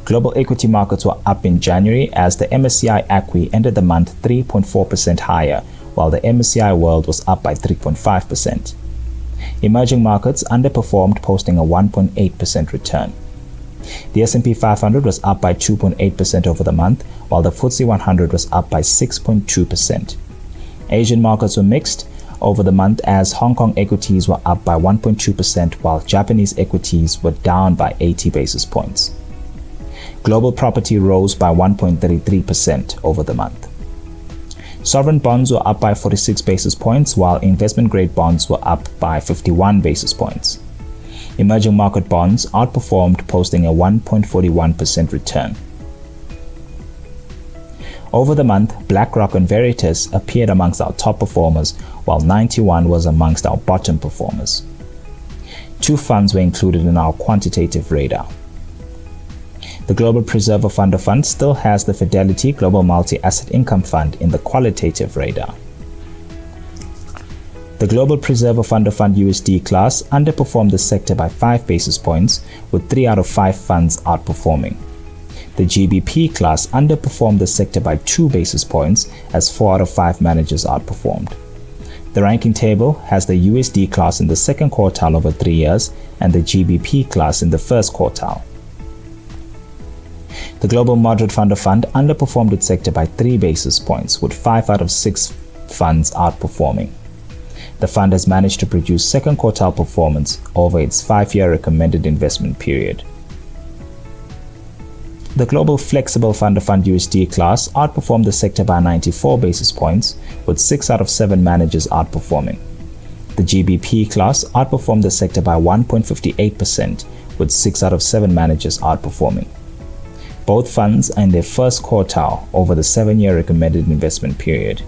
Global equity markets were up in January as the MSCI ACWI ended the month 3.4% higher, while the MSCI World was up by 3.5%. Emerging markets underperformed, posting a 1.8% return. The S&P 500 was up by 2.8% over the month, while the FTSE 100 was up by 6.2%. Asian markets were mixed over the month as Hong Kong equities were up by 1.2%, while Japanese equities were down by 80 basis points. Global property rose by 1.33% over the month. Sovereign bonds were up by 46 basis points, while investment-grade bonds were up by 51 basis points. Emerging market bonds outperformed, posting a 1.41% return. Over the month, BlackRock and Veritas appeared amongst our top performers, while 91 was amongst our bottom performers. Two funds were included in our quantitative radar. The Global Preserver Fund of Funds still has the Fidelity Global Multi-Asset Income Fund in the qualitative radar. The Global Preserver Fund of Fund USD class underperformed the sector by 5 basis points, with 3 out of 5 funds outperforming. The GBP class underperformed the sector by 2 basis points as 4 out of 5 managers outperformed. The ranking table has the USD class in the second quartile over 3 years and the GBP class in the first quartile. The Global Moderate Fund of Fund underperformed its sector by 3 basis points, with 5 out of 6 funds outperforming. The fund has managed to produce second quartile performance over its 5-year recommended investment period. The Global Flexible Fund of Fund USD class outperformed the sector by 94 basis points, with 6 out of 7 managers outperforming. The GBP class outperformed the sector by 1.58%, with 6 out of 7 managers outperforming. Both funds are in their first quartile over the 7-year recommended investment period.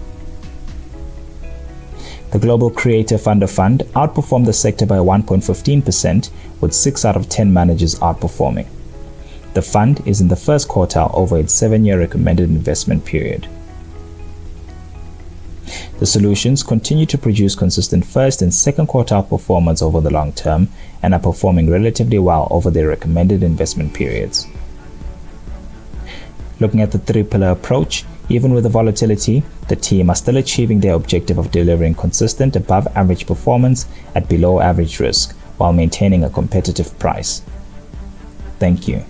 The Global Creator Fund of Fund outperformed the sector by 1.15%, with 6 out of 10 managers outperforming. The fund is in the first quartile over its 7-year recommended investment period. The solutions continue to produce consistent first and second quartile performance over the long term and are performing relatively well over their recommended investment periods. Looking at the 3-pillar approach, even with the volatility, the team are still achieving their objective of delivering consistent above-average performance at below-average risk while maintaining a competitive price. Thank you.